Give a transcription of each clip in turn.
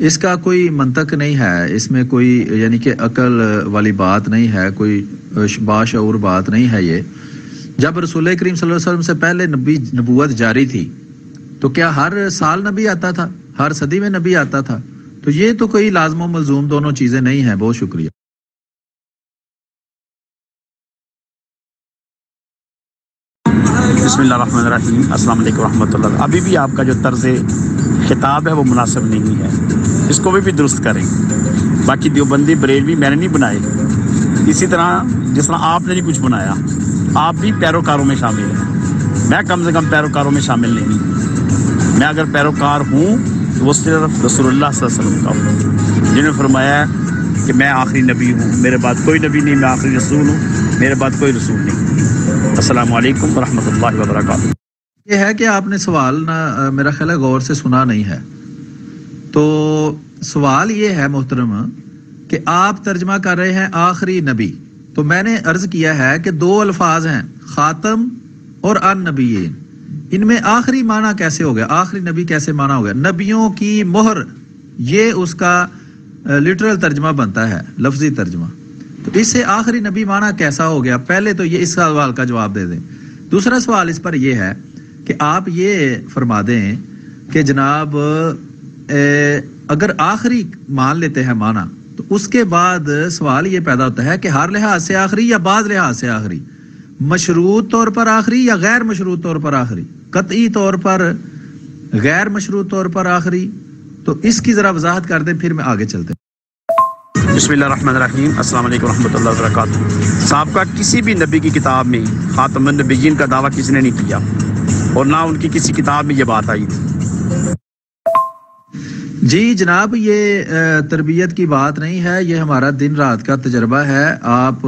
اس کا کوئی منطق نہیں ہے، اس میں کوئی یعنی کہ عقل والی بات نہیں ہے، کوئی باشعور بات نہیں ہے یہ۔ جب رسول کریم صلی اللہ علیہ وسلم سے پہلے نبوت جاری تھی تو کیا ہر سال نبی آتا تھا؟ ہر صدی میں نبی آتا تھا؟ تو یہ تو کوئی لازم و ملزوم دونوں چیزیں نہیں ہیں۔ بہت شکریہ۔ بسم اللہ الرحمن الرحیم، السلام علیکم ورحمۃ اللہ۔ ابھی بھی آپ کا جو طرز خطاب ہے وہ مناسب نہیں ہے، اس کو بھی درست کریں۔ باقی دیوبندی بریلوی میں نے نہیں بنائے، اسی طرح جس طرح آپ نے نہیں کچھ بنایا، آپ بھی پیروکاروں میں شامل ہیں، میں کم سے کم پیروکاروں میں شامل نہیں۔ میں اگر پیروکار ہوں تو وہ صرف رسول اللہ صلی اللہ علیہ وسلم کا ہوں، جنہوں نے فرمایا کہ میں آخری نبی ہوں، میرے بعد کوئی نبی نہیں، میں آخری رسول ہوں، میرے بعد کوئی رسول نہیں۔ السلام علیکم ورحمۃ اللہ وبرکاتہ۔ یہ ہے کہ آپ نے سوال نہ میرا خیال ہے غور سے سنا نہیں ہے۔ تو سوال یہ ہے محترم کہ آپ ترجمہ کر رہے ہیں آخری نبی، تو میں نے عرض کیا ہے کہ دو الفاظ ہیں، خاتم اور النبیین، ان میں آخری معنی کیسے ہو گیا؟ آخری نبی کیسے معنی ہو گیا؟ نبیوں کی مہر، یہ اس کا لٹرل ترجمہ بنتا ہے، لفظی ترجمہ۔ تو اس سے آخری نبی معنی کیسا ہو گیا؟ پہلے تو یہ اس سوال کا جواب دے دیں۔ دوسرا سوال اس پر یہ ہے کہ آپ یہ فرما دیں کہ جناب اگر آخری مان لیتے ہیں معنی تو اس کے بعد سوال یہ پیدا ہوتا ہے کہ ہر لحاظ سے آخری یا بعض لحاظ سے آخری، مشروط طور پر آخری یا غیر مشروط طور پر آخری، قطعی طور پر، غیر مشروط طور پر آخری؟ تو اس کی ذرا وضاحت کر دیں، پھر میں آگے چلتے ہیں۔ بسم اللہ الرحمن الرحیم، السلام علیکم ورحمۃ اللہ وبرکاتہ۔ سابقہ کسی بھی نبی کی کتاب میں خاتم النبیین کا دعویٰ کسی نے نہیں کیا، اور نہ ان کی کسی کتاب میں یہ بات آئی تھی۔ جی جناب، یہ تربیت کی بات نہیں ہے، یہ ہمارا دن رات کا تجربہ ہے۔ آپ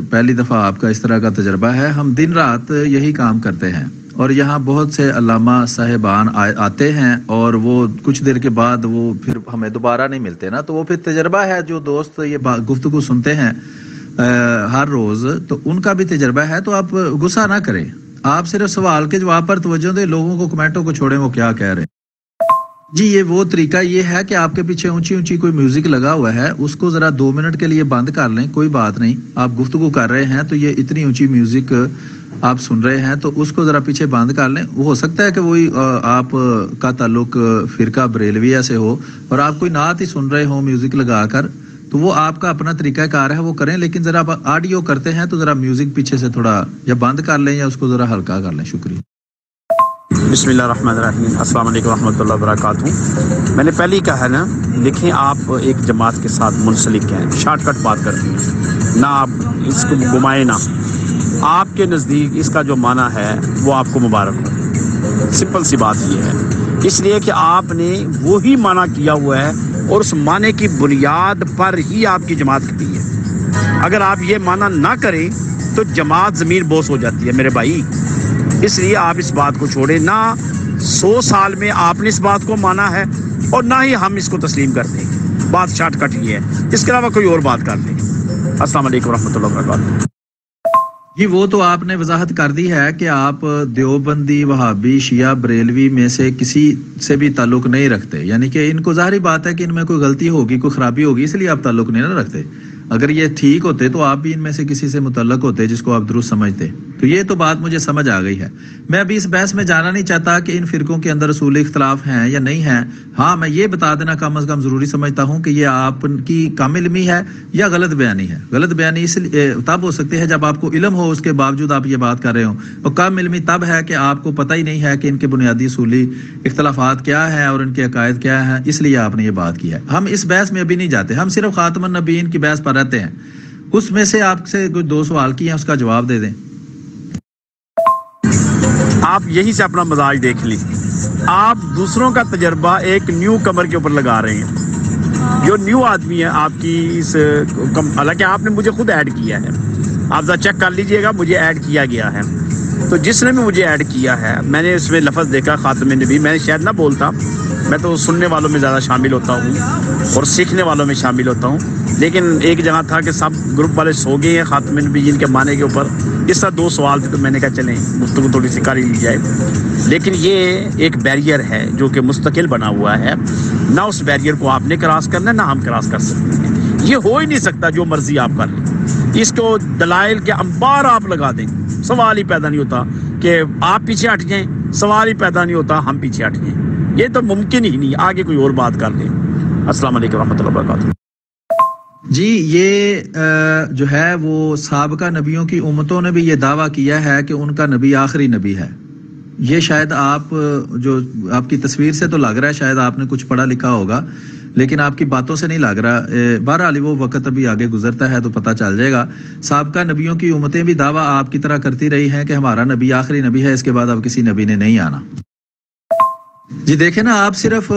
پہلی دفعہ آپ کا اس طرح کا تجربہ ہے، ہم دن رات یہی کام کرتے ہیں، اور یہاں بہت سے علامہ صاحبان آتے ہیں، اور وہ کچھ دیر کے بعد وہ پھر ہمیں دوبارہ نہیں ملتے نا، تو وہ پھر تجربہ ہے۔ جو دوست یہ گفتگو سنتے ہیں ہر روز، تو ان کا بھی تجربہ ہے، تو آپ غصہ نہ کریں، آپ صرف سوال کے جواب پر توجہ دیں، لوگوں کو کمنٹوں کو چھوڑیں وہ کیا کہہ رہے ہیں۔ جی یہ وہ طریقہ یہ ہے کہ آپ کے پیچھے اونچی اونچی کوئی میوزک لگا ہوا ہے، اس کو ذرا 2 منٹ کے لیے بند کر لیں، کوئی بات نہیں، آپ گفتگو کر رہے ہیں تو یہ اتنی اونچی میوزک آپ سن رہے ہیں، تو اس کو ذرا پیچھے بند کر لیں۔ وہ ہو سکتا ہے کہ وہی آپ کا تعلق فرقہ بریلویہ سے ہو اور آپ کوئی نعت ہی سن رہے ہوں میوزک لگا کر، تو وہ آپ کا اپنا طریقہ کار ہے، وہ کریں، لیکن ذرا آپ آڈیو کرتے ہیں تو ذرا میوزک پیچھے سے تھوڑا یا بند کر لیں یا اس کو ذرا ہلکا کر لیں۔ شکریہ۔ بسم اللہ الرحمن الرحیم، السلام علیکم ورحمۃ اللہ وبرکاتہ۔ میں نے پہلے ہی کہا ہے نا، دیکھیں آپ ایک جماعت کے ساتھ منسلک ہیں، شارٹ کٹ بات کرتے ہیں نہ، آپ اس کو گھمائیں نہ۔ آپ کے نزدیک اس کا جو معنی ہے وہ آپ کو مبارک ہو، سمپل سی بات یہ ہے، اس لیے کہ آپ نے وہی معنی کیا ہوا ہے، اور اس معنی کی بنیاد پر ہی آپ کی جماعت کھڑی ہے۔ اگر آپ یہ معنی نہ کریں تو جماعت زمین بوس ہو جاتی ہے میرے بھائی، اس لیے آپ اس بات کو چھوڑیں نہ۔ 100 سال میں آپ نے اس بات کو مانا ہے اور نہ ہی ہم اس کو تسلیم کرتے ہیں، بات شارٹ کٹ ہی ہے، اس کے علاوہ کوئی اور بات کر لیں۔ السلام علیکم ورحمۃ اللہ وبرکاتہ۔ جی وہ تو آپ نے وضاحت کر دی ہے کہ آپ دیوبندی، وہابی، شیعہ، بریلوی میں سے کسی سے بھی تعلق نہیں رکھتے، یعنی کہ ان کو ظاہری بات ہے کہ ان میں کوئی غلطی ہوگی، کوئی خرابی ہوگی، اس لیے آپ تعلق نہیں نہ رکھتے۔ اگر یہ ٹھیک ہوتے تو آپ بھی ان میں سے کسی سے متعلق ہوتے جس کو آپ درست سمجھتے۔ تو یہ تو بات مجھے سمجھ آ گئی ہے۔ میں ابھی اس بحث میں جانا نہیں چاہتا کہ ان فرقوں کے اندر اصول اختلاف ہیں یا نہیں ہیں۔ ہاں میں یہ بتا دینا کم از کم ضروری سمجھتا ہوں کہ یہ آپ کی کم علمی ہے یا غلط بیانی ہے۔ غلط بیانی اس لیے تب ہو سکتی ہے جب آپ کو علم ہو، اس کے باوجود آپ یہ بات کر رہے ہوں، اور کم علمی تب ہے کہ آپ کو پتہ ہی نہیں ہے کہ ان کے بنیادی اصولی اختلافات کیا ہیں اور ان کے عقائد کیا ہیں، اس لیے آپ نے یہ بات کی ہے۔ ہم اس بحث میں ابھی نہیں جاتے، ہم صرف خاتم النبیین کی بحث پر رہتے ہیں۔ اس میں سے آپ سے کوئی 2 سوال کیے ہیں، اس کا جواب دے دیں۔ آپ یہی سے اپنا مزاج دیکھ لیں، آپ دوسروں کا تجربہ ایک نیو کمر کے اوپر لگا رہے ہیں۔ جو نیو آدمی ہے آپ کی اس حالانکہ آپ نے مجھے خود ایڈ کیا ہے، آپ ذرا چیک کر لیجئے گا، مجھے ایڈ کیا گیا ہے، تو جس نے بھی مجھے ایڈ کیا ہے میں نے اس میں لفظ دیکھا خاتم نبی، میں نے شاید نہ بولتا، میں تو سننے والوں میں زیادہ شامل ہوتا ہوں اور سیکھنے والوں میں شامل ہوتا ہوں، لیکن ایک جگہ تھا کہ سب گروپ والے سو گئے ہیں خاتم نبیین کے معنی کے اوپر، اس طرح 2 سوال تھے تو میں نے کہا چلیں گفتگو تھوڑی سی کر ہی لی جائے، لیکن یہ ایک بیریئر ہے جو کہ مستقل بنا ہوا ہے، نہ اس بیریئر کو آپ نے کراس کرنا ہے نہ ہم کراس کر سکتے ہیں، یہ ہو ہی نہیں سکتا جو مرضی آپ کر لیں، اس کو دلائل کے انبار آپ لگا دیں، سوال ہی پیدا نہیں ہوتا کہ آپ پیچھے ہٹ جائیں، سوال ہی پیدا نہیں ہوتا ہم پیچھے ہٹ جائیں، یہ تو ممکن ہی نہیں، آگے کوئی اور بات کر لیں۔ السلام علیکم ورحمۃ اللہ وبرکاتہ۔ جی یہ جو ہے وہ سابقہ نبیوں کی امتوں نے بھی یہ دعویٰ کیا ہے کہ ان کا نبی آخری نبی ہے، یہ شاید آپ جو آپ کی تصویر سے تو لگ رہا ہے شاید آپ نے کچھ پڑھا لکھا ہوگا، لیکن آپ کی باتوں سے نہیں لگ رہا، بہرحال وہ وقت ابھی آگے گزرتا ہے تو پتہ چل جائے گا۔ سابقہ نبیوں کی امتیں بھی دعویٰ آپ کی طرح کرتی رہی ہیں کہ ہمارا نبی آخری نبی ہے، اس کے بعد اب کسی نبی نے نہیں آنا۔ جی دیکھیں نا، آپ صرف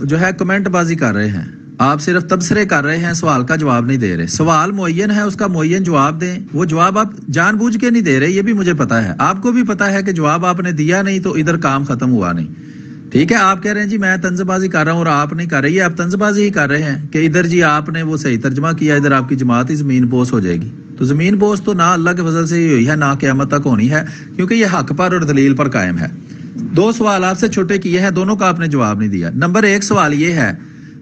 جو ہے کمنٹ بازی کر رہے ہیں، آپ صرف تبصرے کر رہے ہیں، سوال کا جواب نہیں دے رہے۔ سوال معین ہے، اس کا معین جواب دیں، وہ جواب آپ جان بوجھ کے نہیں دے رہے، یہ بھی مجھے پتا ہے، آپ کو بھی پتا ہے کہ جواب آپ نے دیا نہیں تو ادھر کام ختم ہوا نہیں، ٹھیک ہے۔ آپ کہہ رہے ہیں جی میں طنز بازی کر رہا ہوں اور آپ نہیں کر رہے، یہ آپ طنز بازی ہی کر رہے ہیں کہ ادھر جی آپ نے وہ صحیح ترجمہ کیا، ادھر آپ کی جماعت ہی زمین بوس ہو جائے گی، تو زمین بوس تو نہ اللہ کے فضل سے ہی ہوئی ہے، نہ قیامت تک ہونی ہے، کیونکہ یہ حق پر اور دلیل پر قائم ہے۔ 2 سوال آپ سے چھوٹے کیے ہیں، دونوں کا آپ نے جواب نہیں دیا۔ نمبر 1 سوال یہ ہے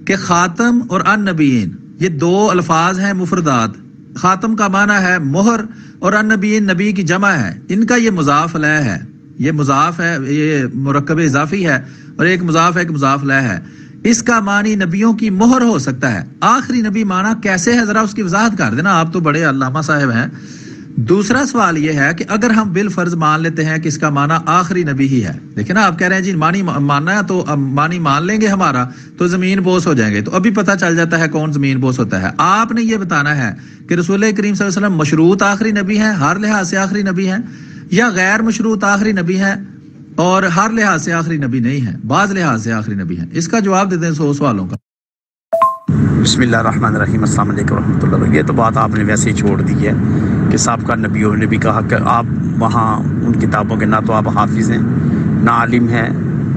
کہ خاتم اور النبیین یہ 2 الفاظ ہیں مفردات، خاتم کا معنی ہے مہر اور النبیین نبی کی جمع ہے، ان کا یہ مضاف الیہ ہے، یہ مضاف ہے، یہ مرکب اضافی ہے، اور ایک مضاف ہے ایک مضاف الیہ ہے، اس کا معنی نبیوں کی مہر ہو سکتا ہے۔ آخری نبی معنی کیسے ہے، ذرا اس کی وضاحت کر دینا، آپ تو بڑے علامہ صاحب ہیں۔ دوسرا سوال یہ ہے کہ اگر ہم بالفرض مان لیتے ہیں کہ اس کا معنی آخری نبی ہی ہے، دیکھیں نا آپ کہہ رہے ہیں جی معنی ماننا ہے تو معنی مان لیں گے ہمارا تو زمین بوس ہو جائیں گے، تو ابھی پتہ چل جاتا ہے کون زمین بوس ہوتا ہے۔ آپ نے یہ بتانا ہے کہ رسول کریم صلی اللہ علیہ وسلم مشروط آخری نبی ہیں، ہر لحاظ سے آخری نبی ہیں، یا غیر مشروط آخری نبی ہیں اور ہر لحاظ سے آخری نبی نہیں ہیں، بعض لحاظ سے آخری نبی ہیں۔ اس کا جواب دے دیں 100 سوالوں کا۔ بسم اللہ الرحمن الرحیم، السلام علیکم ورحمۃ اللہ وبرکاتہ۔ یہ تو بات آپ نے ویسے ہی چھوڑ دی ہے کہ سابقہ نبیوں نے بھی کہا کہ آپ وہاں ان کتابوں کے نہ تو آپ حافظ ہیں، نہ عالم ہیں،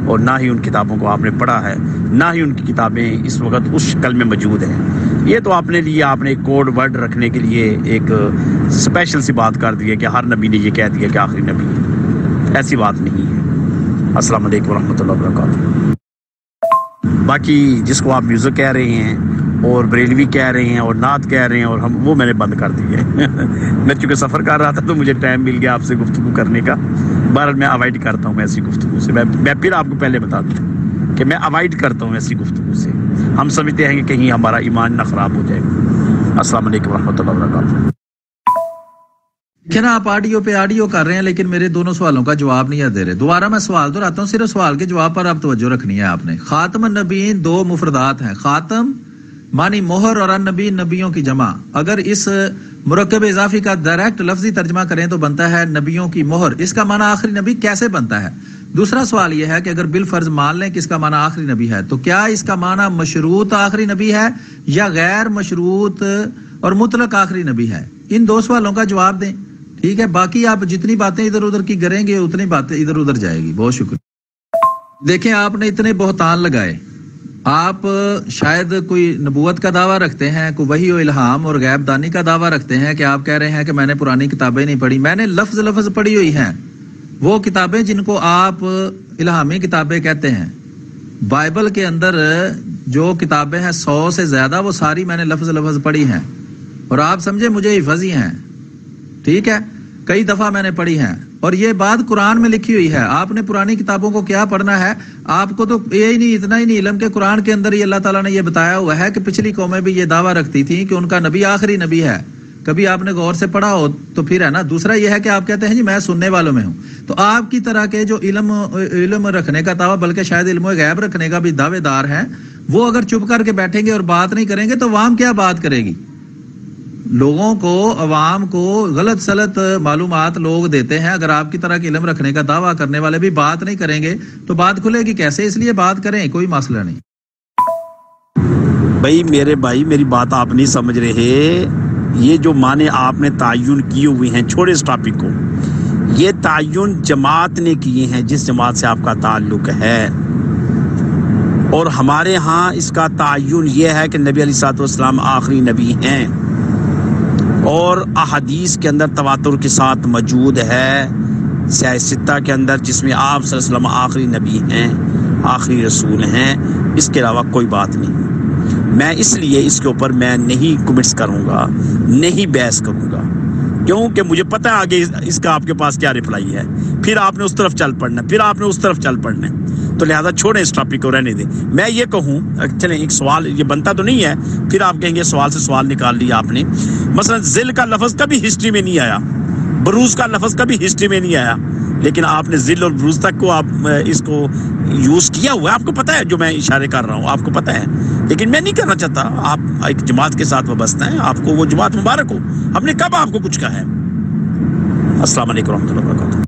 اور نہ ہی ان کتابوں کو آپ نے پڑھا ہے، نہ ہی ان کی کتابیں اس وقت اس شکل میں موجود ہیں۔ یہ تو آپ نے لیا، آپ نے ایک کوڈ ورڈ رکھنے کے لیے ایک اسپیشل سی بات کر دی ہے کہ ہر نبی نے یہ کہہ دیا کہ آخری نبی ہے، ایسی بات نہیں ہے۔ السلام علیکم ورحمۃ اللہ وبرکاتہ۔ باقی جس کو آپ میوزک کہہ رہے ہیں اور بریلوی کہہ رہے ہیں اور نعت کہہ رہے ہیں، اور ہم وہ میں نے بند کر دی ہے میں چونکہ سفر کر رہا تھا تو مجھے ٹائم مل گیا آپ سے گفتگو کرنے کا، بہرحال میں اوائڈ کرتا ہوں ایسی گفتگو سے، میں پھر آپ کو پہلے بتا دوں کہ میں اوائڈ کرتا ہوں ایسی گفتگو سے، ہم سمجھتے ہیں کہ کہیں ہمارا ایمان نہ خراب ہو جائے۔ السلام علیکم ورحمۃ اللہ وبرکاتہ۔ کیا آپ آڈیو پہ آڈیو کر رہے ہیں لیکن میرے دونوں سوالوں کا جواب نہیں دے رہے، دوبارہ میں سوال دہراتا ہوں، صرف سوال کے جواب پر آپ توجہ رکھنی ہے آپ نے۔ خاتم النبیین 2 مفردات ہیں، خاتم معنی مہر اور النبی نبیوں کی جمع، اگر اس مرکب اضافی کا ڈائریکٹ لفظی ترجمہ کریں تو بنتا ہے نبیوں کی مہر، اس کا معنی آخری نبی کیسے بنتا ہے؟ دوسرا سوال یہ ہے کہ اگر بالفرض مان لیں کہ اس کا معنی آخری نبی ہے تو کیا اس کا معنی مشروط آخری نبی ہے یا غیر مشروط اور مطلق آخری نبی ہے؟ ان 2 سوالوں کا جواب دیں، ٹھیک ہے؟ باقی آپ جتنی باتیں ادھر ادھر کی کریں گے اتنی باتیں ادھر ادھر جائے گی۔ بہت شکریہ۔ دیکھیں آپ نے اتنے بہتان لگائے، آپ شاید کوئی نبوت کا دعویٰ رکھتے ہیں، کوئی وحی و الہام اور غیب دانی کا دعویٰ رکھتے ہیں کہ آپ کہہ رہے ہیں کہ میں نے پرانی کتابیں نہیں پڑھی، میں نے لفظ لفظ پڑھی ہوئی ہیں، وہ کتابیں جن کو آپ الہامی کتابیں کہتے ہیں۔ بائبل کے اندر جو کتابیں ہیں 100 سے زیادہ، وہ ساری میں نے لفظ لفظ پڑھی ہیں، اور آپ سمجھے مجھے حفظی ہیں، ٹھیک ہے؟ کئی دفعہ میں نے پڑھی ہیں، اور یہ بات قرآن میں لکھی ہوئی ہے۔ آپ نے پرانی کتابوں کو کیا پڑھنا ہے؟ آپ کو تو یہ نہیں، اتنا ہی نہیں علم کہ قرآن کے اندر ہی اللہ تعالیٰ نے یہ بتایا ہوا ہے کہ پچھلی قومیں بھی یہ دعویٰ رکھتی تھیں کہ ان کا نبی آخری نبی ہے، کبھی آپ نے غور سے پڑھا ہو تو پھر ہے نا۔ دوسرا یہ ہے کہ آپ کہتے ہیں جی میں سننے والوں میں ہوں، تو آپ کی طرح کے جو علم رکھنے کا دعویٰ، بلکہ شاید علم غیب رکھنے کا بھی دعوے دار ہیں، وہ اگر چپ کر کے بیٹھیں گے اور بات نہیں کریں گے تو عوام کیا بات کرے گی؟ لوگوں کو، عوام کو غلط سلط معلومات لوگ دیتے ہیں، اگر آپ کی طرح کے علم رکھنے کا دعویٰ کرنے والے بھی بات نہیں کریں گے تو بات کھلے گی کیسے؟ اس لیے بات کریں، کوئی مسئلہ نہیں۔ بھائی میری بات آپ نہیں سمجھ رہے، یہ جو معنی آپ نے تعین کیے ہوئے ہیں، چھوڑے اس ٹاپک کو، یہ تعین جماعت نے کیے ہیں جس جماعت سے آپ کا تعلق ہے، اور ہمارے ہاں اس کا تعین یہ ہے کہ نبی علیہ الصلوۃ والسلام آخری نبی ہیں، اور احادیث کے اندر تواتر کے ساتھ موجود ہے سیاہ ستہ کے اندر، جس میں آپ صلی اللہ علیہ وسلم آخری نبی ہیں، آخری رسول ہیں، اس کے علاوہ کوئی بات نہیں۔ میں اس لیے اس کے اوپر میں نہیں کمنٹس کروں گا، نہیں بحث کروں گا، کیونکہ مجھے پتہ ہے آگے اس کا آپ کے پاس کیا رپلائی ہے، پھر آپ نے اس طرف چل پڑنا، پھر آپ نے اس طرف چل پڑنا، تو لہذا چھوڑیں اس ٹاپک کو، رہنے دیں۔ میں یہ کہوں، چلیں ایک سوال یہ بنتا تو نہیں ہے، پھر آپ کہیں گے سوال سے سوال نکال لیا آپ نے۔ مثلا ذل کا لفظ کبھی ہسٹری میں نہیں آیا، بروز کا لفظ کبھی ہسٹری میں نہیں آیا، لیکن آپ نے ذل اور بروز تک کو آپ اس کو یوز کیا ہوا ہے، آپ کو پتہ ہے جو میں اشارے کر رہا ہوں، آپ کو پتہ ہے، لیکن میں نہیں کرنا چاہتا۔ آپ ایک جماعت کے ساتھ وابستہ ہیں، آپ کو وہ جماعت مبارک ہو، ہم نے کب آپ کو کچھ کہا ہے؟ السلام علیکم ورحمۃ اللہ وبرکاتہ۔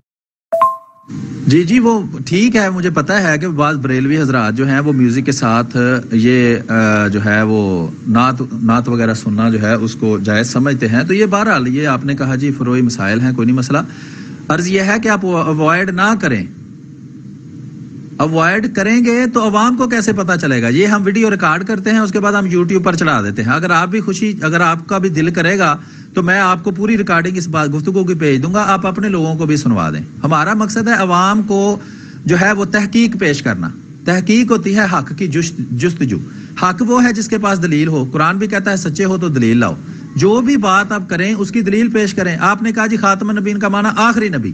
جی وہ ٹھیک ہے، مجھے پتہ ہے کہ بعض بریلوی حضرات جو ہیں وہ میوزک کے ساتھ یہ جو ہے وہ نعت وغیرہ سننا جو ہے اس کو جائز سمجھتے ہیں، تو یہ بہرحال یہ آپ نے کہا جی فروعی مسائل ہیں، کوئی نہیں مسئلہ۔ عرض یہ ہے کہ آپ اوائڈ نہ کریں، اوائڈ کریں گے تو عوام کو کیسے پتہ چلے گا؟ یہ ہم ویڈیو ریکارڈ کرتے ہیں، اس کے بعد ہم یوٹیوب پر چڑھا دیتے ہیں۔ اگر آپ کا بھی دل کرے گا تو میں آپ کو پوری ریکارڈنگ اس بات گفتگو کی بھیج دوں گا، آپ اپنے لوگوں کو بھی سنوا دیں۔ ہمارا مقصد ہے عوام کو جو ہے وہ تحقیق پیش کرنا۔ تحقیق ہوتی ہے حق کی جستجو۔ حق وہ ہے جس کے پاس دلیل ہو، قرآن بھی کہتا ہے سچے ہو تو دلیل لاؤ۔ جو بھی بات آپ کریں اس کی دلیل پیش کریں۔ آپ نے کہا جی خاتم النبیین کا معنی آخری نبی،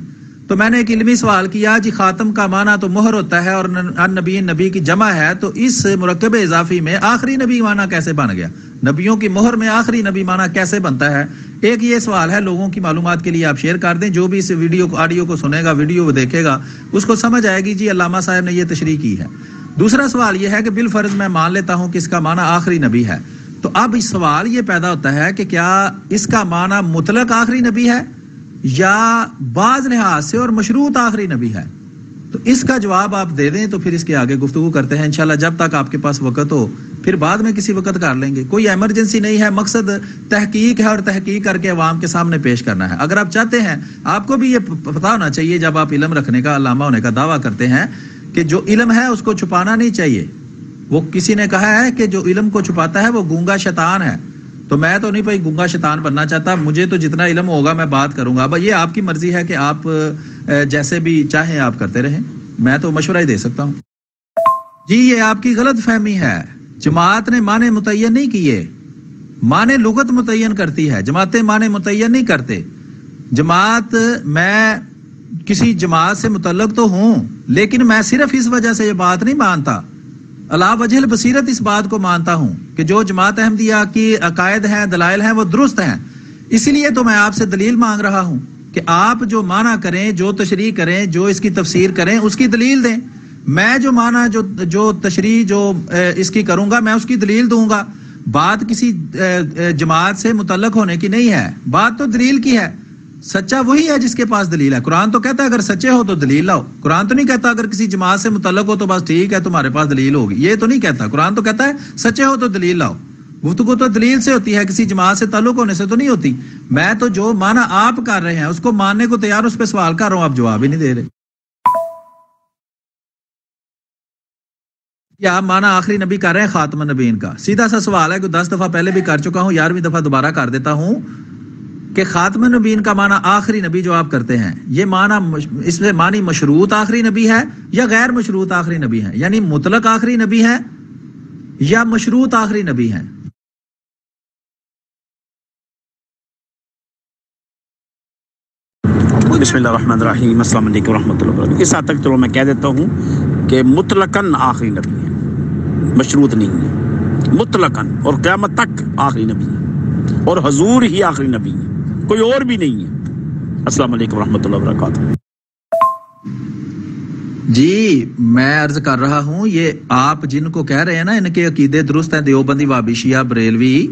تو میں نے ایک علمی سوال کیا جی خاتم کا معنی تو مہر ہوتا ہے اور النبیین نبی کی جمع ہے، تو اس مرکب اضافی میں آخری نبی معنی کیسے بن گیا؟ نبیوں کی مہر میں آخری نبی معنی کیسے بنتا ہے؟ ایک یہ سوال ہے، لوگوں کی معلومات کے لیے آپ شیئر کر دیں، جو بھی اس ویڈیو کو آڈیو کو سنے گا، ویڈیو کو دیکھے گا، اس کو سمجھ آئے گی جی علامہ صاحب نے یہ تشریح کی ہے۔ دوسرا سوال یہ ہے کہ بالفرض میں مان لیتا ہوں کہ اس کا معنی آخری نبی ہے، تو اب اس سوال یہ پیدا ہوتا ہے کہ کیا اس کا معنی مطلق آخری نبی ہے یا بعض لحاظ سے اور مشروط آخری نبی ہے؟ تو اس کا جواب آپ دے دیں تو پھر اس کے آگے گفتگو کرتے ہیں انشاءاللہ، جب تک آپ کے پاس وقت ہو، پھر بعد میں کسی وقت کر لیں گے، کوئی ایمرجنسی نہیں ہے، مقصد تحقیق ہے اور تحقیق کر کے عوام کے سامنے پیش کرنا ہے۔ اگر آپ چاہتے ہیں، آپ کو بھی یہ پتہ ہونا چاہیے جب آپ علم رکھنے کا، علامہ ہونے کا دعویٰ کرتے ہیں، کہ جو علم ہے اس کو چھپانا نہیں چاہیے۔ وہ کسی نے کہا ہے کہ جو علم کو چھپاتا ہے وہ گونگا شیطان ہے، تو میں تو نہیں بھائی گونگا شیطان بننا چاہتا، مجھے تو جتنا علم ہوگا میں بات کروں گا۔ یہ آپ کی مرضی ہے کہ آپ جیسے بھی چاہیں آپ کرتے رہیں، میں تو مشورہ ہی دے سکتا ہوں۔ جی یہ آپ کی غلط فہمی ہے، جماعت نے معنی متعین نہیں کیے، معنی لغت متعین کرتی ہے، جماعتیں معنی متعین نہیں کرتے۔ جماعت، میں کسی جماعت سے متعلق تو ہوں، لیکن میں صرف اس وجہ سے یہ بات نہیں مانتا، علا وجہ البصیرت اس بات کو مانتا ہوں کہ جو جماعت احمدیہ کی عقائد ہیں، دلائل ہیں، وہ درست ہیں۔ اسی لیے تو میں آپ سے دلیل مانگ رہا ہوں کہ آپ جو معنی کریں، جو تشریح کریں، جو اس کی تفسیر کریں، اس کی دلیل دیں۔ میں جو معنی جو تشریح جو اس کی کروں گا، میں اس کی دلیل دوں گا۔ بات کسی جماعت سے متعلق ہونے کی نہیں ہے، بات تو دلیل کی ہے۔ سچا وہی ہے جس کے پاس دلیل ہے۔ قرآن تو کہتا ہے اگر سچے ہو تو دلیل لاؤ، قرآن تو نہیں کہتا اگر کسی جماعت سے متعلق ہو تو بس ٹھیک ہے تمہارے پاس دلیل ہوگی، یہ تو نہیں کہتا۔ قرآن تو کہتا ہے سچے ہو تو دلیل لاؤ۔ گفتگو تو دلیل سے ہوتی ہے، کسی جماعت سے تعلق ہونے سے تو نہیں ہوتی۔ میں تو جو معنی آپ کر رہے ہیں اس کو ماننے کو تیار، اس پہ سوال کر رہا ہوں، آپ جواب ہی نہیں دے رہے۔ کیا آپ معنی آخری نبی کر رہے ہیں خاتم النبیین کا؟ سیدھا سا سوال ہے کہ 10 دفعہ پہلے بھی کر چکا ہوں، 11ویں دفعہ دوبارہ کر دیتا ہوں کہ خاتم النبیین کا معنی آخری نبی جو آپ کرتے ہیں، یہ معنی اس میں معنی مشروط آخری نبی ہے یا غیر مشروط آخری نبی ہے؟ یعنی مطلق آخری نبی ہے یا مشروط آخری نبی ہے؟ بسم اللہ الرحمن الرحیم، السلام علیکم ورحمۃ اللہ وبرکاتہ۔ اس حد تک چلو میں کہہ دیتا ہوں کہ مطلقاً آخری نبی ہے، مشروط نہیں ہے، مطلقاً، اور قیامت تک آخری نبی ہے، اور حضور ہی آخری نبی ہے، کوئی اور بھی نہیں ہے۔ السلام علیکم ورحمۃ اللہ وبرکاتہ۔ جی میں عرض کر رہا ہوں، یہ آپ جن کو کہہ رہے ہیں نا ان کے عقیدے درست ہیں، دیوبندی، وہابی، شیعہ، بریلوی،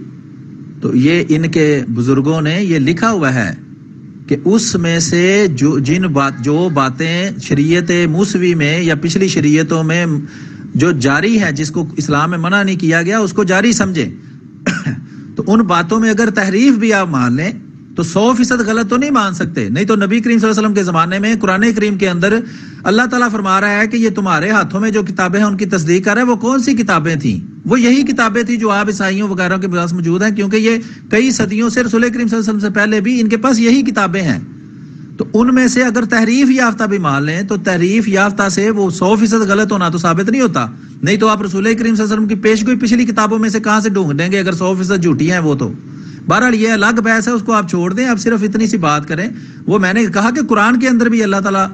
تو یہ ان کے بزرگوں نے یہ لکھا ہوا ہے کہ اس میں سے جو باتیں شریعت موسوی میں یا پچھلی شریعتوں میں جو جاری ہے، جس کو اسلام میں منع نہیں کیا گیا، اس کو جاری سمجھیں۔ تو ان باتوں میں اگر تحریف بھی آپ مان لیں تو 100% غلط تو نہیں مان سکتے۔ نہیں تو نبی کریم صلی اللہ علیہ وسلم کے زمانے میں قرآن کریم کے اندر اللہ تعالیٰ فرما رہا ہے کہ یہ تمہارے ہاتھوں میں جو کتابیں ہیں ان کی تصدیق کر رہے ہیں، وہ کون سی کتابیں تھیں؟ وہ یہی کتابیں تھی جو آپ عیسائیوں وغیرہ کے پاس موجود ہیں، کیونکہ یہ کئی صدیوں سے رسول کریم صلی اللہ علیہ وسلم سے پہلے بھی ان کے پاس یہی کتابیں ہیں. تو ان میں سے اگر تحریف یافتہ بھی مان لیں تو تحریف یافتہ سے وہ 100% غلط ہونا تو ثابت نہیں ہوتا. نہیں تو آپ رسول کریم صلی اللہ علیہ وسلم کی پیش گوئی پچھلی کتابوں میں سے کہاں سے ڈھونڈ دیں گے اگر 100% جھوٹی ہیں وہ تو. بہرحال یہ الگ بحث ہے، اس کو آپ چھوڑ دیں. اب صرف اتنی سی بات کریں. وہ میں نے کہا کہ قرآن کے اندر بھی اللہ تعالیٰ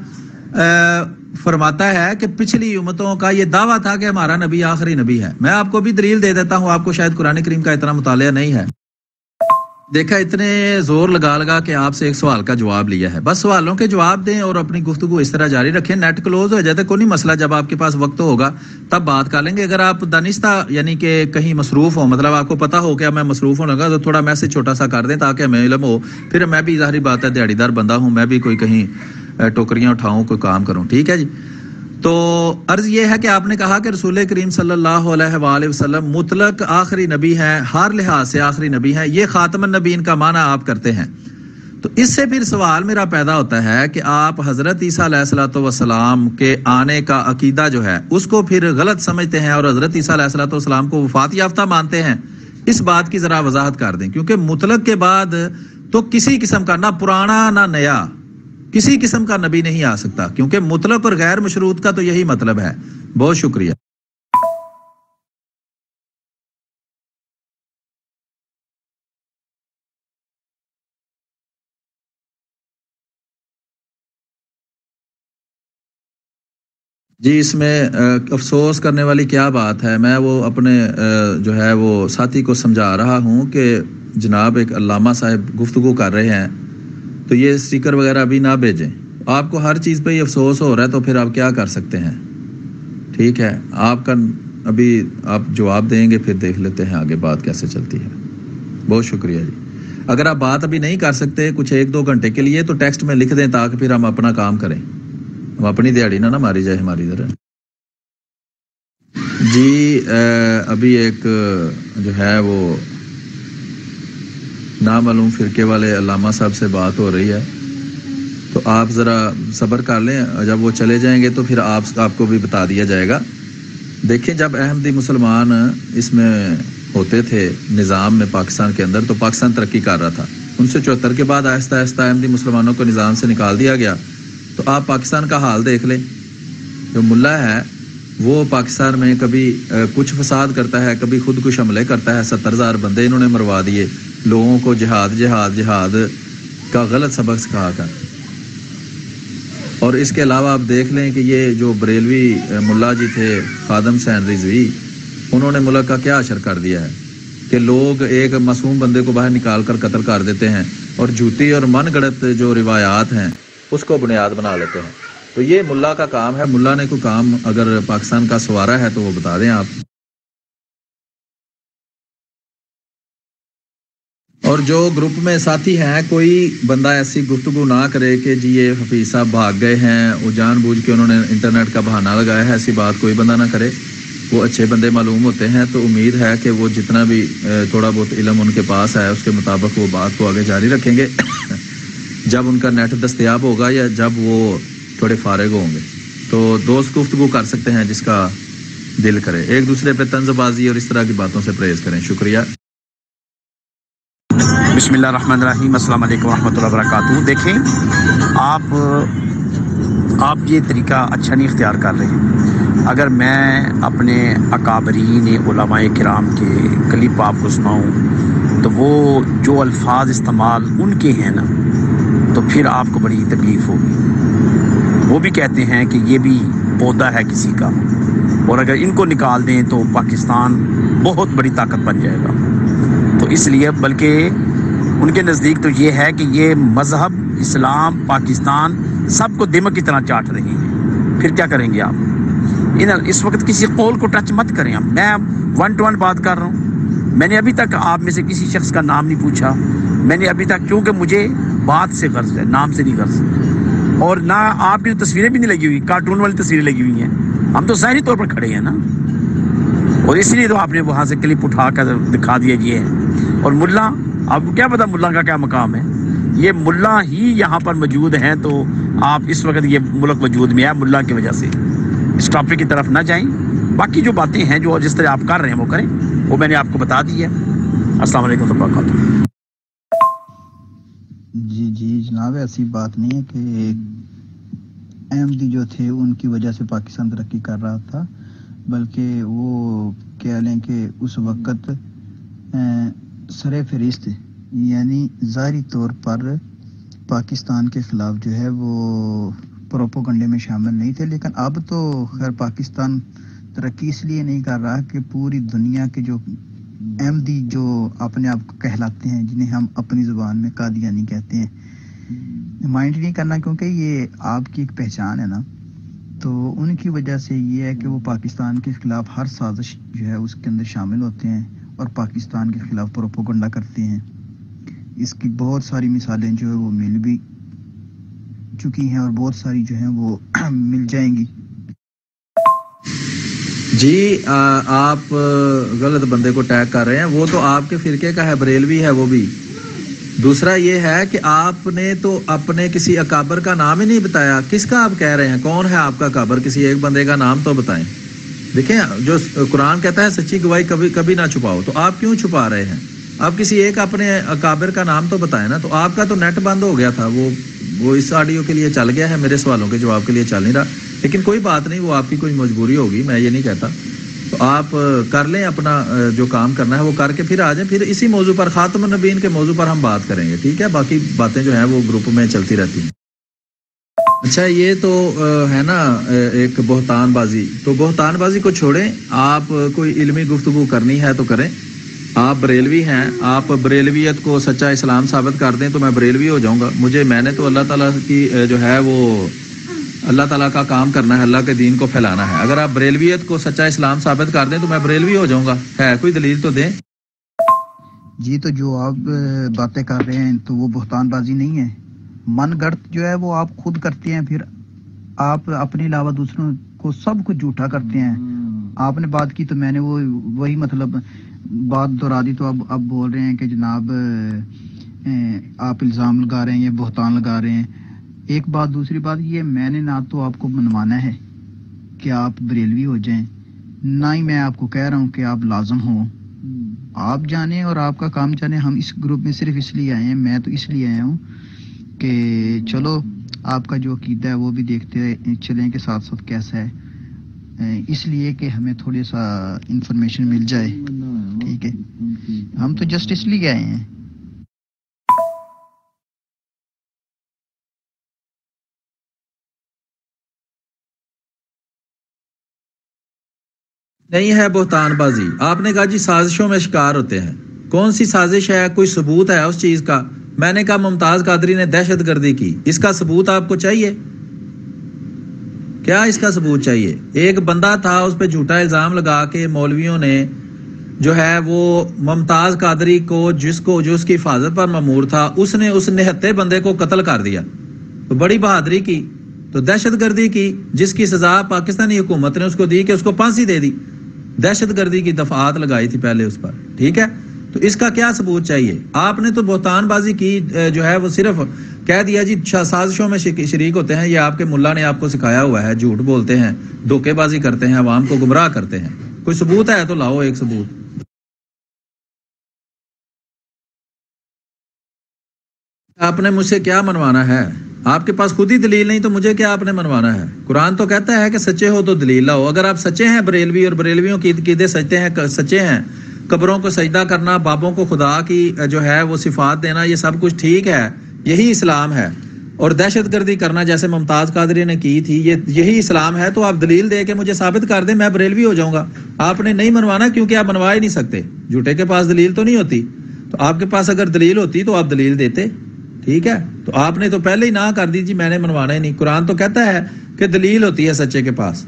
فرماتا ہے کہ پچھلی امتوں کا یہ دعویٰ تھا کہ ہمارا نبی آخری نبی ہے. میں آپ کو بھی دلیل دے دیتا ہوں، آپ کو شاید قرآن کریم کا اتنا مطالعہ نہیں ہے. دیکھا اتنے زور لگا لگا کہ آپ سے ایک سوال کا جواب لیا ہے، بس سوالوں کے جواب دیں اور اپنی گفتگو اس طرح جاری رکھیں. نیٹ کلوز ہو جاتا کوئی نہیں مسئلہ، جب آپ کے پاس وقت ہوگا تب بات کر لیں گے. اگر آپ دانستہ یعنی کہ کہیں مصروف ہو، مطلب آپ کو پتا ہو کہ میں مصروف ہونے لگا، تو تھوڑا میسج چھوٹا سا کر دیں تاکہ ہمیں علم ہو. پھر میں بھی ظاہری بات ہے دیہڑی دار بندہ ہوں، میں بھی کوئی کہیں ٹوکریاں اٹھاؤں، کوئی کام کروں. ٹھیک ہے جی. تو عرض یہ ہے کہ آپ نے کہا کہ رسول کریم صلی اللہ علیہ وآلہ وسلم مطلق آخری نبی ہیں، ہر لحاظ سے آخری نبی ہیں. یہ خاتم النبیین کا معنی آپ کرتے ہیں. تو اس سے پھر سوال میرا پیدا ہوتا ہے کہ آپ حضرت عیسیٰ علیہ الصلوۃ والسلام کے آنے کا عقیدہ جو ہے اس کو پھر غلط سمجھتے ہیں اور حضرت عیسیٰ علیہ الصلوۃ والسلام کو وفات یافتہ مانتے ہیں. اس بات کی ذرا وضاحت کر دیں، کیونکہ مطلق کے بعد تو کسی قسم کا نہ پرانا نہ نیا کسی قسم کا نبی نہیں آ سکتا، کیونکہ مطلق اور غیر مشروط کا تو یہی مطلب ہے. بہت شکریہ. جی اس میں افسوس کرنے والی کیا بات ہے؟ میں وہ اپنے جو ہے وہ ساتھی کو سمجھا رہا ہوں کہ جناب ایک علامہ صاحب گفتگو کر رہے ہیں تو یہ اسٹیکر وغیرہ ابھی نہ بھیجیں. آپ کو ہر چیز پہ یہ افسوس ہو رہا ہے تو پھر آپ کیا کر سکتے ہیں. ٹھیک ہے، آپ کا ابھی آپ جواب دیں گے، پھر دیکھ لیتے ہیں آگے بات کیسے چلتی ہے. بہت شکریہ جی. اگر آپ بات ابھی نہیں کر سکتے کچھ 1-2 گھنٹے کے لیے تو ٹیکسٹ میں لکھ دیں تاکہ پھر ہم اپنا کام کریں، ہم اپنی دیہڑی نہ ماری جائے ہماری ذرا. جی ابھی ایک جو ہے وہ نامعلوم فرقے والے علامہ صاحب سے بات ہو رہی ہے، تو آپ ذرا صبر کر لیں. جب وہ چلے جائیں گے تو پھر آپ کو بھی بتا دیا جائے گا. دیکھیں جب احمدی مسلمان اس میں ہوتے تھے نظام میں پاکستان کے اندر، تو پاکستان ترقی کر رہا تھا. 1974 کے بعد آہستہ آہستہ احمدی مسلمانوں کو نظام سے نکال دیا گیا. تو آپ پاکستان کا حال دیکھ لیں. جو ملا ہے وہ پاکستان میں کبھی کچھ فساد کرتا ہے، کبھی خود کچھ حملے کرتا ہے. 70,000 بندے انہوں نے مروا دیے، لوگوں کو جہاد جہاد جہاد کا غلط سبق سکھا کر. اور اس کے علاوہ آپ دیکھ لیں کہ یہ جو بریلوی ملا جی تھے خادم حسین رضوی، انہوں نے ملک کا کیا اشر کر دیا ہے کہ لوگ ایک معصوم بندے کو باہر نکال کر قتل کر دیتے ہیں اور جھوٹی اور من گڑت جو روایات ہیں اس کو بنیاد بنا لیتے ہیں. تو یہ ملا کا کام ہے. ملا نے کوئی کام اگر پاکستان کا سوارا ہے تو وہ بتا دیں آپ. اور جو گروپ میں ساتھی ہیں کوئی بندہ ایسی گفتگو نہ کرے کہ جی یہ حفیظ صاحب بھاگ گئے ہیں، وہ جان بوجھ کے انہوں نے انٹرنیٹ کا بہانہ لگایا ہے. ایسی بات کوئی بندہ نہ کرے. وہ اچھے بندے معلوم ہوتے ہیں، تو امید ہے کہ وہ جتنا بھی تھوڑا بہت علم ان کے پاس ہے اس کے مطابق وہ بات کو آگے جاری رکھیں گے جب ان کا نیٹ دستیاب ہوگا یا جب وہ تھوڑے فارغ ہوں گے. تو دوست گفتگو کر سکتے ہیں جس کا دل کرے. ایک دوسرے پہ طنز بازی اور اس طرح کی باتوں سے پرہیز کریں. شکریہ. بسم اللہ الرحمن الرحیم. السلام علیکم ورحمۃ اللہ وبرکاتہ. دیکھیں آپ یہ طریقہ اچھا نہیں اختیار کر رہے. اگر میں اپنے اکابرین علماء کرام کے کلپ آپ کو سناؤں تو وہ جو الفاظ استعمال ان کے ہیں نا تو پھر آپ کو بڑی تکلیف ہوگی. وہ بھی کہتے ہیں کہ یہ بھی پودا ہے کسی کا، اور اگر ان کو نکال دیں تو پاکستان بہت بڑی طاقت بن جائے گا. تو اس لیے بلکہ ان کے نزدیک تو یہ ہے کہ یہ مذہب اسلام پاکستان سب کو دمک کی طرح چاٹ رہے ہیں. پھر کیا کریں گے آپ؟ اس وقت کسی قول کو ٹچ مت کریں. میں 1 to 1 بات کر رہا ہوں. میں نے ابھی تک آپ میں سے کسی شخص کا نام نہیں پوچھا. میں نے ابھی تک، کیونکہ مجھے بات سے غرض ہے، نام سے نہیں غرض. اور نہ آپ کی تصویریں بھی نہیں لگی ہوئی، کارٹون والی تصویریں لگی ہوئی ہیں. ہم تو ظاہری طور پر کھڑے ہیں نا، اور اس لیے تو آپ نے وہاں سے کلپ اٹھا کر دکھا دیا یہ ہے. اور ملا، آپ کو کیا پتا ملا کا کیا مقام ہے؟ یہ ملا ہی یہاں پر موجود ہیں. تو آپ اس وقت یہ ملک وجود میں ہے ملا کی وجہ سے. اس ٹاپک کی طرف نہ جائیں. باقی جو باتیں ہیں جو جس طرح آپ کر رہے ہیں وہ کریں، وہ میں نے آپ کو بتا دی ہے۔ السلام علیکم ورحمۃ اللہ وبرکاتہ۔ جی جناب، ایسی بات نہیں ہے کہ احمدی جو تھے ان کی وجہ سے پاکستان ترقی کر رہا تھا، بلکہ وہ کہہ لیں کہ اس وقت سر فہرست یعنی ظاہری طور پر پاکستان کے خلاف جو ہے وہ پروپوگنڈے میں شامل نہیں تھے، لیکن اب تو خیر پاکستان ترقی اس لیے نہیں کر رہا کہ پوری دنیا کے جو احمدی جو اپنے آپ کو کہلاتے ہیں، جنہیں ہم اپنی زبان میں قادیانی کہتے ہیں، مائنڈ نہیں کرنا، کیونکہ یہ آپ کی ایک پہچان ہے نا، تو ان کی وجہ سے یہ ہے کہ وہ پاکستان کے خلاف ہر سازش جو ہے اس کے اندر شامل ہوتے ہیں اور پاکستان کے خلاف پروپوگنڈا کرتے ہیں۔ اس کی بہت ساری مثالیں جو ہے وہ مل بھی چکی ہیں اور بہت ساری جو ہیں وہ مل جائیں گی۔ جی آپ غلط بندے کو ٹیگ کر رہے ہیں، وہ تو آپ کے فرقے کا ہے، بریلوی ہے وہ بھی۔ دوسرا یہ ہے کہ آپ نے تو اپنے کسی اکابر کا نام ہی نہیں بتایا، کس کا آپ کہہ رہے ہیں؟ کون ہے آپ کا اکابر؟ کسی ایک بندے کا نام تو بتائیں۔ دیکھیں جو قرآن کہتا ہے سچی گواہی کبھی نہ چھپاؤ، تو آپ کیوں چھپا رہے ہیں؟ آپ کسی ایک اپنے اکابر کا نام تو بتائیں نا۔ تو آپ کا تو نیٹ بند ہو گیا تھا، وہ اس آڈیو کے لیے چل گیا ہے، میرے سوالوں کے جواب کے لیے چل نہیں رہا، لیکن کوئی بات نہیں، وہ آپ کی کوئی مجبوری ہوگی، میں یہ نہیں کہتا۔ تو آپ کر لیں اپنا جو کام کرنا ہے وہ کر کے پھر آ جائیں، پھر اسی موضوع پر خاتم النبیین کے موضوع پر ہم بات کریں گے، ٹھیک ہے؟ باقی باتیں جو ہیں وہ گروپ میں چلتی رہتی ہیں۔ اچھا یہ تو ہے نا ایک بہتان بازی، تو بہتان بازی کو چھوڑیں، آپ کوئی علمی گفتگو کرنی ہے تو کریں۔ آپ بریلوی ہیں، آپ بریلویت کو سچا اسلام ثابت کر دیں تو میں بریلوی ہو جاؤں گا۔ میں نے تو اللہ تعالیٰ کی جو ہے وہ اللہ تعالیٰ کا کام کرنا ہے، اللہ کے دین کو پھیلانا ہے۔ اگر آپ بریلویت کو سچا اسلام ثابت کر دیں تو میں بریلوی ہو جاؤں گا۔ ہے کوئی دلیل تو دیں۔ جی تو جو آپ باتیں کر رہے ہیں تو وہ بہتان بازی نہیں ہے، من گڑت جو ہے وہ آپ خود کرتے ہیں، پھر آپ اپنے علاوہ دوسروں کو سب کچھ جھوٹا کرتے ہیں۔ آپ نے بات کی تو میں نے وہی مطلب بات دہرا دی، تو اب بول رہے ہیں کہ جناب آپ الزام لگا رہے ہیں یا بہتان لگا رہے ہیں۔ ایک بات، دوسری بات یہ، میں نے نہ تو آپ کو منوانا ہے کہ آپ بریلوی ہو جائیں، نہ ہی میں آپ کو کہہ رہا ہوں کہ آپ لازم ہوں۔ آپ جانیں اور آپ کا کام جانیں۔ ہم اس گروپ میں صرف اس لیے آئے ہیں، میں تو اس لیے آیا ہوں کہ چلو آپ کا جو عقیدہ ہے وہ بھی دیکھتے چلیں کہ ساتھ ساتھ کیسا ہے، اس لیے کہ ہمیں تھوڑی سا انفارمیشن مل جائے، ٹھیک ہے؟ ہم تو جسٹ اس لیے آئے ہیں۔ نہیں ہے بہتان بازی، آپ نے کہا جی سازشوں میں شکار ہوتے ہیں، کون سی سازش ہے؟ کوئی ثبوت ہے اس چیز کا؟ میں نے کہا ممتاز قادری نے دہشت گردی کی، اس کا ثبوت آپ کو چاہیے کیا؟ اس کا ثبوت چاہیے؟ ایک بندہ تھا، اس پہ جھوٹا الزام لگا کے مولویوں نے جو ہے وہ ممتاز قادری کو جو اس کی حفاظت پر مامور تھا، اس نے اس نہتے بندے کو قتل کر دیا۔ تو بڑی بہادری کی، تو دہشت گردی کی، جس کی سزا پاکستانی حکومت نے اس کو دی کہ اس کو پھانسی دے دی۔ دہشت گردی کی دفعات لگائی تھی پہلے اس پر، ٹھیک ہے؟ تو اس کا کیا ثبوت چاہیے؟ آپ نے تو بہتان بازی کی جو ہے وہ صرف کہہ دیا جی سازشوں میں شریک ہوتے ہیں، یہ آپ کے ملا نے آپ کو سکھایا ہوا ہے، جھوٹ بولتے ہیں، دھوکے بازی کرتے ہیں، عوام کو گمراہ کرتے ہیں۔ کوئی ثبوت ہے تو لاؤ ایک ثبوت۔ آپ نے مجھ سے کیا منوانا ہے؟ آپ کے پاس خود ہی دلیل نہیں تو مجھے کیا آپ نے منوانا ہے؟ قرآن تو کہتا ہے کہ سچے ہو تو دلیل لاؤ۔ اگر آپ سچے ہیں بریلوی اور بریلویوں کی عقیدے سچے ہیں، قبروں کو سجدہ کرنا، بابوں کو خدا کی جو ہے وہ صفات دینا، یہ سب کچھ ٹھیک ہے، یہی اسلام ہے، اور دہشت گردی کرنا جیسے ممتاز قادری نے کی تھی یہی اسلام ہے، تو آپ دلیل دے کے مجھے ثابت کر دیں، میں بریلوی ہو جاؤں گا۔ آپ نے نہیں منوانا کیونکہ آپ منوا ہی نہیں سکتے، جھوٹے کے پاس دلیل تو نہیں ہوتی۔ تو آپ کے پاس اگر دلیل ہوتی تو آپ دلیل دیتے، ٹھیک ہے؟ تو آپ نے تو پہلے ہی نہ کر دی جی میں نے منوانا ہی نہیں۔ قرآن تو کہتا ہے کہ دلیل ہوتی ہے سچے کے پاس،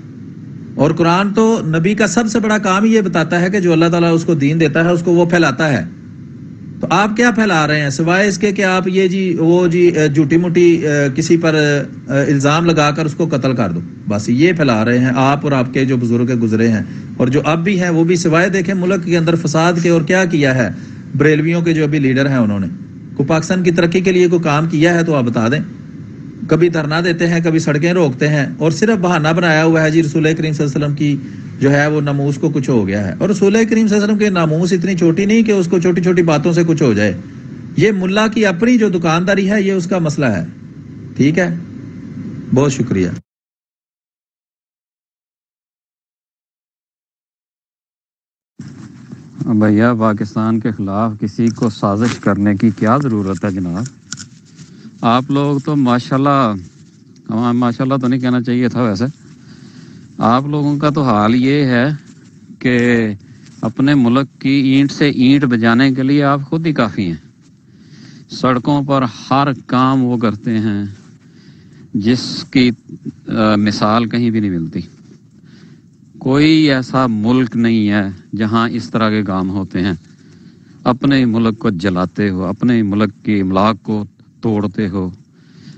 اور قرآن تو نبی کا سب سے بڑا کام یہ بتاتا ہے کہ جو اللہ تعالیٰ اس کو دین دیتا ہے اس کو وہ پھیلاتا ہے۔ تو آپ کیا پھیلا رہے ہیں سوائے اس کے کہ آپ یہ جھوٹی موٹی کسی پر الزام لگا کر اس کو قتل کر دو، بس یہ پھیلا رہے ہیں آپ اور آپ کے جو بزرگ گزرے ہیں اور جو اب بھی ہیں وہ بھی، سوائے دیکھیں ملک کے اندر فساد کے اور کیا کیا ہے بریلویوں کے جو ابھی لیڈر ہیں، انہوں نے کو پاکستان کی ترقی کے لیے کوئی کام کیا ہے تو آپ بتا دیں۔ کبھی دھرنا دیتے ہیں، کبھی سڑکیں روکتے ہیں، اور صرف بہانہ بنایا ہوا ہے جی رسول کریم صلی اللہ علیہ وسلم کی جو ہے وہ ناموس کو کچھ ہو گیا ہے، اور رسول کریم صلی اللہ علیہ وسلم کے ناموس اتنی چھوٹی نہیں کہ اس کو چھوٹی چھوٹی باتوں سے کچھ ہو جائے. یہ ملا کی اپنی جو دکانداری ہے، یہ اس کا مسئلہ ہے. ٹھیک ہے، بہت شکریہ. بھیا پاکستان کے خلاف کسی کو سازش کرنے کی کیا ضرورت ہے جناب؟ آپ لوگ تو ماشاءاللہ تو نہیں کہنا چاہیے تھا ویسے. آپ لوگوں کا تو حال یہ ہے کہ اپنے ملک کی اینٹ سے اینٹ بجانے کے لیے آپ خود ہی کافی ہیں. سڑکوں پر ہر کام وہ کرتے ہیں جس کی مثال کہیں بھی نہیں ملتی. کوئی ایسا ملک نہیں ہے جہاں اس طرح کے کام ہوتے ہیں. اپنے ملک کو جلاتے ہو، اپنے ملک کی املاک کو توڑتے ہو،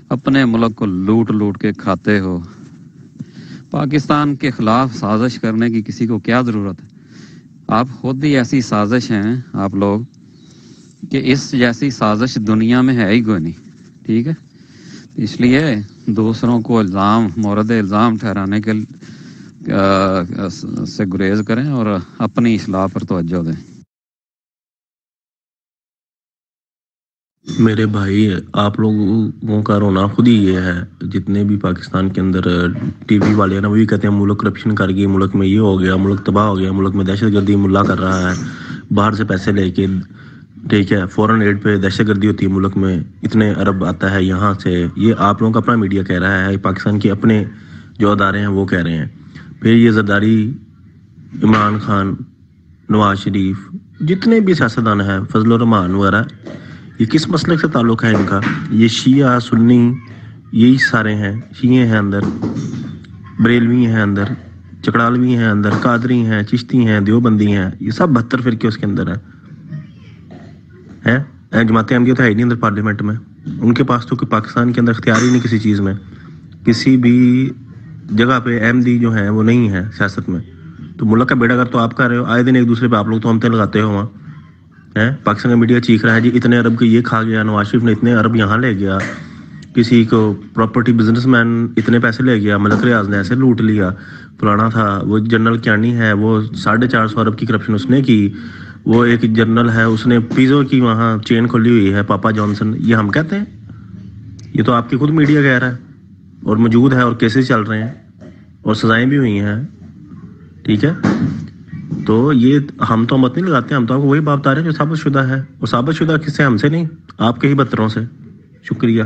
اپنے ملک کو لوٹ لوٹ کے کھاتے ہو. پاکستان کے خلاف سازش کرنے کی کسی کو کیا ضرورت ہے؟ آپ خود ہی ایسی سازش ہیں آپ لوگ کہ اس جیسی سازش دنیا میں ہے ہی کوئی نہیں. ٹھیک ہے، اس لیے دوسروں کو مورد الزام ٹھہرانے کے سے گریز کریں اور اپنی اصلاح پر توجہ دیں. میرے بھائی، آپ لوگوں کا رونا خود ہی یہ ہے. جتنے بھی پاکستان کے اندر ٹی وی والے ہیں نا، وہ بھی کہتے ہیں ملک کرپشن کر گئی، ملک میں یہ ہو گیا، ملک تباہ ہو گیا، ملک میں دہشت گردی ملا کر رہا ہے باہر سے پیسے لے کے. ٹھیک ہے، فورن ایڈ پہ دہشت گردی ہوتی ہے ملک میں، اتنے ارب آتا ہے یہاں سے. یہ آپ لوگوں کا اپنا میڈیا کہہ رہا ہے، پاکستان کے اپنے جو ادارے ہیں وہ کہہ رہے ہیں. پھر یہ زرداری، عمران خان، نواز شریف، جتنے بھی سیاستدان ہیں، فضل الرحمان وغیرہ، یہ کس مسلک سے تعلق ہے ان کا؟ یہ شیعہ سنی یہی سارے ہیں. شیعہ ہیں اندر، بریلوی ہیں اندر، چکڑالوی ہیں اندر، قادری ہیں، چشتی ہیں، دیوبندی ہیں، یہ سب 72 فرقے اس کے اندر ہیں. جماعت احمدیہ تو ہے ہی نہیں اندر پارلیمنٹ میں. ان کے پاس تو پاکستان کے اندر اختیار ہی نہیں کسی چیز میں، کسی بھی جگہ پہ احمدی جو ہیں وہ نہیں ہے سیاست میں. تو ملک کا بیڑا گر تو آپ کر رہے ہو. آئے دن ایک دوسرے پہ آپ لوگ تو ہم لگاتے ہو وہاں. پاکستان کا میڈیا چیخ رہا ہے جی اتنے ارب کے یہ کھا گیا، نواز شریف نے اتنے ارب یہاں لے گیا، کسی کو پراپرٹی بزنس مین اتنے پیسے لے گیا، ملک ریاض نے ایسے لوٹ لیا، فلانا تھا. وہ جنرل کیانی ہے، وہ 450 ارب کی کرپشن اس نے کی. وہ ایک جنرل ہے، اس نے پیزو کی وہاں چین کھولی ہوئی ہے، پاپا جانسن. یہ ہم کہتے ہیں؟ یہ تو آپ کی خود میڈیا کہہ رہا ہے، اور موجود ہے، اور کیسز چل رہے ہیں، اور سزائیں بھی ہوئی ہیں. ٹھیک ہے، تو یہ ہم تو مت نہیں لگاتے، ہم تو آپ کو وہی بات بتا رہے ہیں جو ثابت شدہ ہے، اور ثابت شدہ کس سے؟ ہم سے نہیں، آپ کے ہی بتروں سے. شکریہ.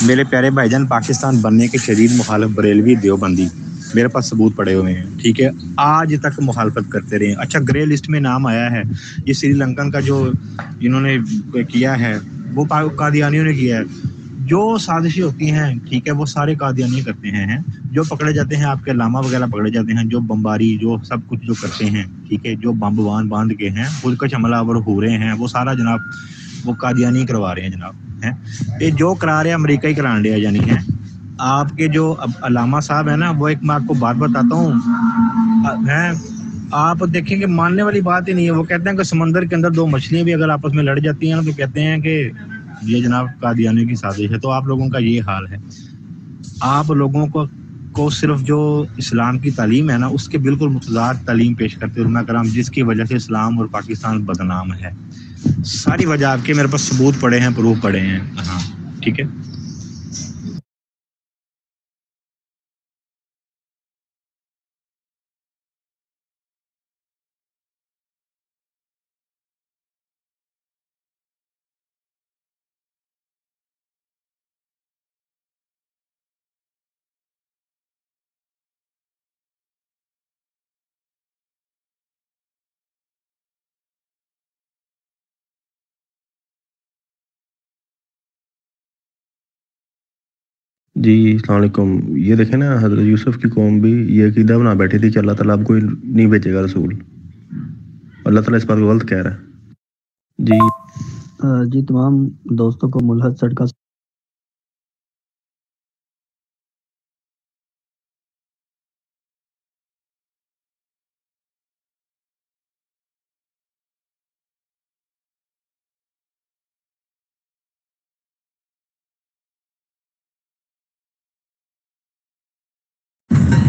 میرے پیارے بھائی جان، پاکستان بننے کے شدید مخالف بریلوی دیوبندی میرے پاس ثبوت پڑے ہوئے ہیں. ٹھیک ہے، آج تک مخالفت کرتے رہے ہیں. اچھا، گرے لسٹ میں نام آیا ہے یہ سری لنکن کا جو انہوں نے کیا ہے وہ قادیانیوں نے کیا ہے. جو سازشیں ہوتی ہیں، ٹھیک ہے، وہ سارے قادیانی کرتے ہیں. جو پکڑے جاتے ہیں، آپ کے علامہ وغیرہ پکڑے جاتے ہیں، جو بمباری جو سب کچھ جو کرتے ہیں، ٹھیک ہے، جو بم باندھ کے ہیں، خودکش حملہ آور ہو رہے ہیں، وہ سارا جناب وہ قادیانی کروا رہے ہیں جناب. یہ جو کرا رہے ہیں امریکہ ہی کران رہے ہیں. یعنی ہے آپ کے جو علامہ صاحب ہیں نا، وہ ایک میں آپ کو بات بتاتا ہوں، ہیں آپ دیکھیں کہ ماننے والی بات ہی نہیں ہے. وہ کہتے ہیں کہ سمندر کے اندر دو مچھلیاں بھی اگر آپس میں لڑ جاتی ہیں نا، تو کہتے ہیں کہ یہ جناب قادیانی کی سازش ہے. تو آپ لوگوں کا یہ حال ہے. آپ لوگوں کو صرف جو اسلام کی تعلیم ہے نا، اس کے بالکل متضاد تعلیم پیش کرتے علماء کرام، جس کی وجہ سے اسلام اور پاکستان بدنام ہے. ساری وجہ آپ کے میرے پاس ثبوت پڑے ہیں، پروف پڑے ہیں. ہاں ٹھیک ہے. جی السلام علیکم. یہ دیکھیں نا، حضرت یوسف کی قوم بھی یہ عقیدہ بنا بیٹھی تھی کہ اللہ تعالیٰ اب کوئی نہیں بھیجے گا رسول. اللہ تعالیٰ اس بات کو غلط کہہ رہا ہے. جی جی تمام دوستوں کو ملحد سٹ کا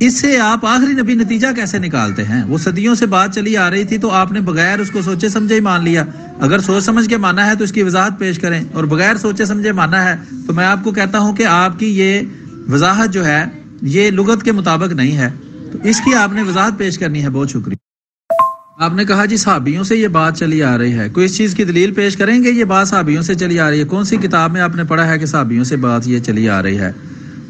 اس سے آپ آخری نبی نتیجہ کیسے نکالتے ہیں؟ وہ صدیوں سے بات چلی آ رہی تھی تو آپ نے بغیر اس کو سوچے سمجھے ہی مان لیا. اگر سوچ سمجھ کے مانا ہے تو اس کی وضاحت پیش کریں, اور بغیر سوچے سمجھے مانا ہے تو میں آپ کو کہتا ہوں کہ آپ کی یہ وضاحت جو ہے یہ لغت کے مطابق نہیں ہے, تو اس کی آپ نے وضاحت پیش کرنی ہے. بہت شکریہ. آپ نے کہا جی صحابیوں سے یہ بات چلی آ رہی ہے, کوئی اس چیز کی دلیل پیش کریں گے؟ یہ بات صحابیوں سے چلی آ رہی ہے, کون سی کتاب میں آپ نے پڑھا ہے کہ صحابیوں سے بات یہ چلی آ رہی ہے؟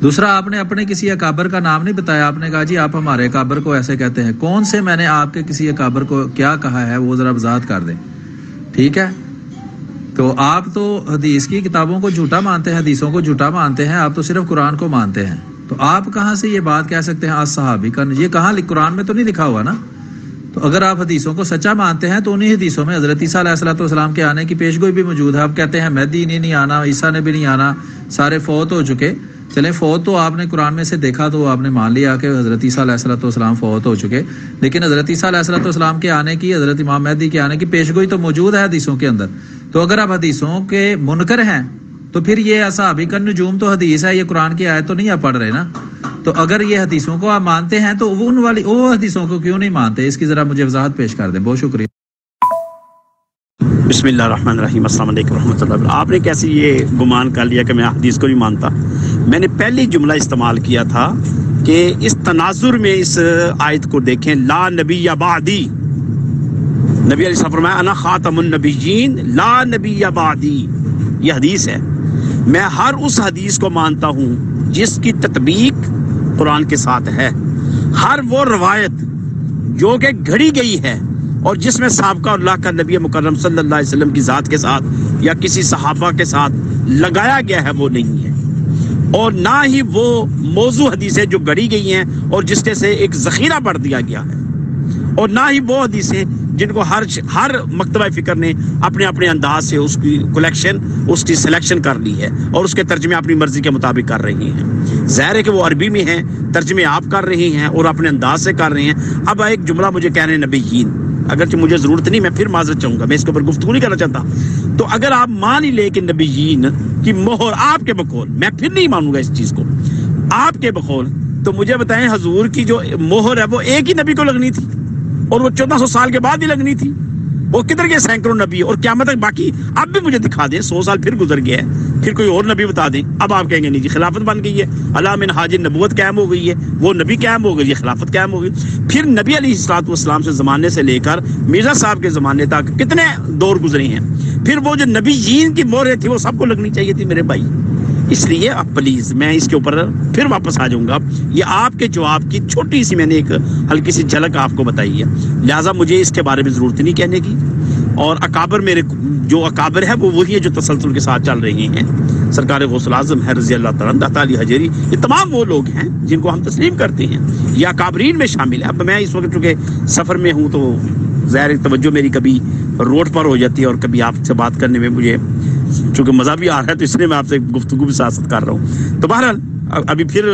دوسرا, آپ نے اپنے کسی اکابر کا نام نہیں بتایا, آپ نے کہا جی آپ ہمارے اکابر کو ایسے کہتے ہیں. کون سے میں نے آپ کے کسی اکابر کو کیا کہا ہے وہ ذرا وضاحت کر دیں, ٹھیک ہے؟ تو آپ تو حدیث کی کتابوں کو جھوٹا مانتے ہیں, حدیثوں کو جھوٹا مانتے ہیں, آپ تو صرف قرآن کو مانتے ہیں. تو آپ کہاں سے یہ بات کہہ سکتے ہیں آج صحابی کا؟ یہ کہاں قرآن میں تو نہیں لکھا ہوا نا. تو اگر آپ حدیثوں کو سچا مانتے ہیں تو انہی حدیثوں میں حضرت عیسیٰ علیہ السلام کے آنے کی پیشگوئی بھی موجود ہے. آپ کہتے ہیں مہدی نے نہیں آنا, عیسیٰ نے بھی نہیں آنا, سارے فوت ہو چکے. چلیں فوت تو آپ نے قرآن میں سے دیکھا تو آپ نے مان لیا کہ حضرت عیسیٰ علیہ السلام فوت ہو چکے, لیکن حضرت عیسیٰ علیہ السلام کے آنے کی, حضرت امام مہدی کے آنے کی پیشگوئی تو موجود ہے حدیثوں کے اندر. تو اگر آپ حدیثوں کے منکر ہیں تو پھر یہ اصحابی کا نجوم تو حدیث ہے, یہ قرآن کی آیت تو نہیں آپ پڑھ رہے نا. تو اگر یہ حدیثوں کو آپ مانتے ہیں تو وہ حدیثوں کو کیوں نہیں مانتے؟ اس کی ذرا مجھے وضاحت پیش کر دیں. بہت شکریہ. بسم اللہ الرحمن الرحیم. السلام علیکم ورحمۃ اللہ. آپ نے کیسے یہ گمان کر لیا کہ میں حدیث کو نہیں مانتا؟ میں نے پہلی جملہ استعمال کیا تھا کہ اس تناظر میں اس آیت کو دیکھیں, لا نبی بعدی. نبی علیہ السلام فرمایا انا خاتم النبیین لا نبی بعدی. یہ حدیث ہے. میں ہر اس حدیث کو مانتا ہوں جس کی تطبیق قرآن کے ساتھ ہے, ہر وہ روایت جو کہ گھڑی گئی ہے اور جس میں سابقہ اللہ کا نبی مکرم صلی اللہ علیہ وسلم کی ذات کے ساتھ یا کسی صحابہ کے ساتھ لگایا گیا ہے وہ نہیں ہے, اور نہ ہی وہ موضوع حدیثیں جو گھڑی گئی ہیں اور جس کے سے ایک ذخیرہ بڑھ دیا گیا ہے, اور نہ ہی وہ حدیثیں جن کو ہر مکتبہ فکر نے اپنے اپنے انداز سے اس کی کلیکشن, اس کی سلیکشن کر لی ہے اور اس کے ترجمے اپنی مرضی کے مطابق کر رہی ہیں. ظاہر ہے کہ وہ عربی میں ہیں, ترجمے آپ کر رہی ہیں اور اپنے انداز سے کر رہے ہیں. اب ایک جملہ مجھے کہہ رہے ہیں نبیین, اگرچہ مجھے ضرورت نہیں, میں پھر معذرت چاہوں گا, میں اس کے اوپر گفتگو نہیں کرنا چاہتا. تو اگر آپ مان ہی لے کہ نبیین کی مہر آپ کے بقول, میں پھر نہیں مانوں گا اس چیز کو, آپ کے بقول, تو مجھے بتائیں حضور کی جو مہر ہے وہ ایک ہی نبی کو لگنی تھی اور وہ 1400 سال کے بعد ہی لگنی تھی. وہ کدھر گئے سینکڑوں نبی اور قیامت تک باقی؟ اب بھی مجھے دکھا دیں, 100 سال پھر گزر گیا ہے, پھر کوئی اور نبی بتا دیں. اب آپ کہیں گے نہیں جی خلافت بن گئی ہے, علی منہاج نبوت قائم ہو گئی ہے, وہ نبی قائم ہو گئی, یہ خلافت قائم ہو گئی. پھر نبی علیہ الصلوۃ والسلام سے زمانے سے لے کر مرزا صاحب کے زمانے تک کتنے دور گزرے ہیں. پھر وہ جو نبیین کی مہر تھی وہ سب کو لگنی چاہیے تھی میرے بھائی. اس لیے اب پلیز میں اس کے اوپر پھر واپس آ جاؤں گا. یہ آپ کے جواب کی چھوٹی سی میں نے ایک ہلکی سی جھلک آپ کو بتائی ہے, لہٰذا مجھے اس کے بارے میں ضرورت نہیں کہنے کی. اور اکابر میرے جو اکابر ہے وہ وہی ہے جو تسلسل کے ساتھ چل رہے ہیں. سرکار غوث العظم ہے رضی اللہ تعالیٰ عنہ, علی حجری, یہ تمام وہ لوگ ہیں جن کو ہم تسلیم کرتے ہیں, یہ اکابرین میں شامل ہے. اب میں اس وقت چونکہ سفر میں ہوں تو ظاہر توجہ میری کبھی روڈ پر ہو جاتی ہے اور کبھی آپ سے بات کرنے میں مجھے چونکہ مزہ بھی آ رہا ہے تو اس لیے میں آپ سے گفتگو بھی ساتھ کر رہا ہوں. تو بہرحال ابھی پھر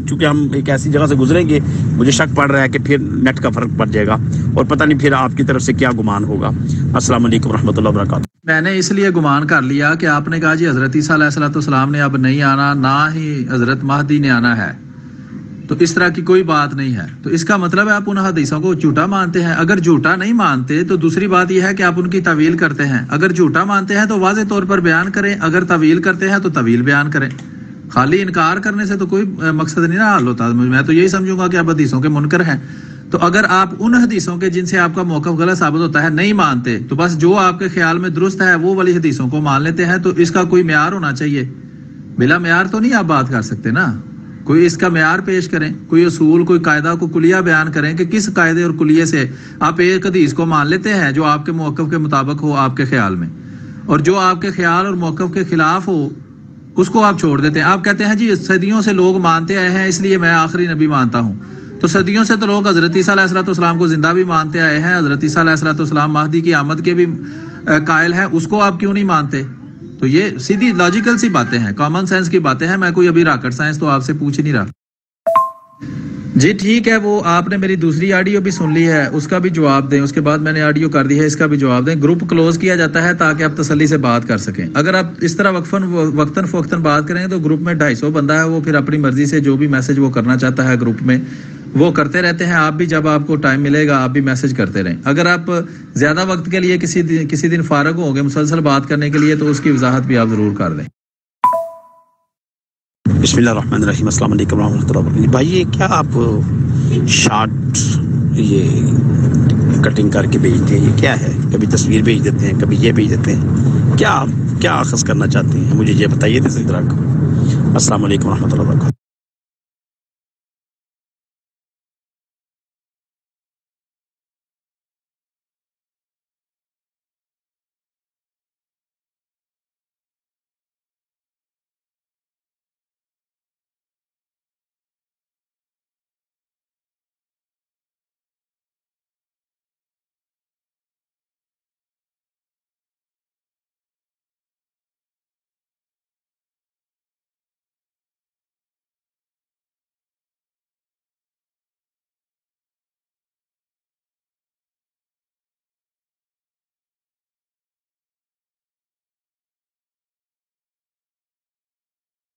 چونکہ ہم ایک ایسی جگہ سے گزریں گے, مجھے شک پڑ رہا ہے کہ پھر نیٹ کا فرق پڑ جائے گا اور پتہ نہیں پھر آپ کی طرف سے کیا گمان ہوگا. السلام علیکم ورحمۃ اللہ وبرکاتہ. میں نے اس لیے گمان کر لیا کہ آپ نے کہا جی حضرت عیسیٰ علیہ السلام نے اب نہیں آنا, نہ ہی حضرت مہدی نے آنا ہے, تو اس طرح کی کوئی بات نہیں ہے. تو اس کا مطلب ہے آپ ان حدیثوں کو جھوٹا مانتے ہیں. اگر جھوٹا نہیں مانتے تو دوسری بات یہ ہے کہ آپ ان کی تعویل کرتے ہیں. اگر جھوٹا مانتے ہیں تو واضح طور پر بیان کریں, اگر تعویل کرتے ہیں تو تعویل بیان کریں. خالی انکار کرنے سے تو کوئی مقصد نہیں نہ حل ہوتا. میں تو یہی سمجھوں گا کہ آپ حدیثوں کے منکر ہیں. تو اگر آپ ان حدیثوں کے جن سے آپ کا موقف غلط ثابت ہوتا ہے نہیں مانتے, تو بس جو آپ کے خیال میں درست ہے وہ والی حدیثوں کو مان لیتے ہیں, تو اس کا کوئی معیار ہونا چاہیے. بلا معیار تو نہیں آپ بات کر سکتے نا. کوئی اس کا معیار پیش کریں, کوئی اصول, کوئی قاعدہ, کو کلیہ بیان کریں کہ کس قاعدے اور کلیے سے آپ ایک حدیث کو مان لیتے ہیں جو آپ کے موقف کے مطابق ہو آپ کے خیال میں, اور جو آپ کے خیال اور موقف کے خلاف ہو اس کو آپ چھوڑ دیتے ہیں. آپ کہتے ہیں جی صدیوں سے لوگ مانتے آئے ہیں اس لیے میں آخری نبی مانتا ہوں. تو صدیوں سے تو لوگ حضرت عیسیٰ علیہ السلام کو زندہ بھی مانتے آئے ہیں, حضرت عیسیٰ علیہ السلام مہدی کی آمد کے بھی قائل ہیں, اس کو آپ کیوں نہیں مانتے؟ تو یہ سیدھی لاجیکل سی باتیں ہیں, کامن سینس کی باتیں ہیں. میں کوئی ابھی راکٹ سائنس تو آپ سے پوچھ نہیں رہا. جی ٹھیک ہے, وہ آپ نے میری دوسری آڈیو بھی سن لی ہے, اس کا بھی جواب دیں. اس کے بعد میں نے آڈیو کر دی ہے, اس کا بھی جواب دیں. گروپ کلوز کیا جاتا ہے تاکہ آپ تسلی سے بات کر سکیں. اگر آپ اس طرح وقتاً فوقتاً بات کریں تو گروپ میں 250 بندہ ہے, وہ پھر اپنی مرضی سے جو بھی میسج وہ کرنا چاہتا ہے گروپ میں وہ کرتے رہتے ہیں. آپ بھی جب آپ کو ٹائم ملے گا آپ بھی میسج کرتے رہیں. اگر آپ زیادہ وقت کے لیے کسی دن فارغ ہو گے مسلسل بات کرنے کے لیے تو اس کی وضاحت بھی آپ ضرور کر دیں. بسم اللہ الرحمن الرحیم. السلام علیکم ورحمۃ اللہ وبرکاتہ. بھائی یہ کیا آپ شارٹ یہ کٹنگ کر کے بھیجتے ہیں, یہ کیا ہے؟ کبھی تصویر بھیج دیتے ہیں, کبھی یہ بھیج دیتے ہیں, کیا آپ کیا اخذ کرنا چاہتے ہیں؟ مجھے یہ بتائیے. السلام علیکم ورحمۃ اللہ وبرکاتہ.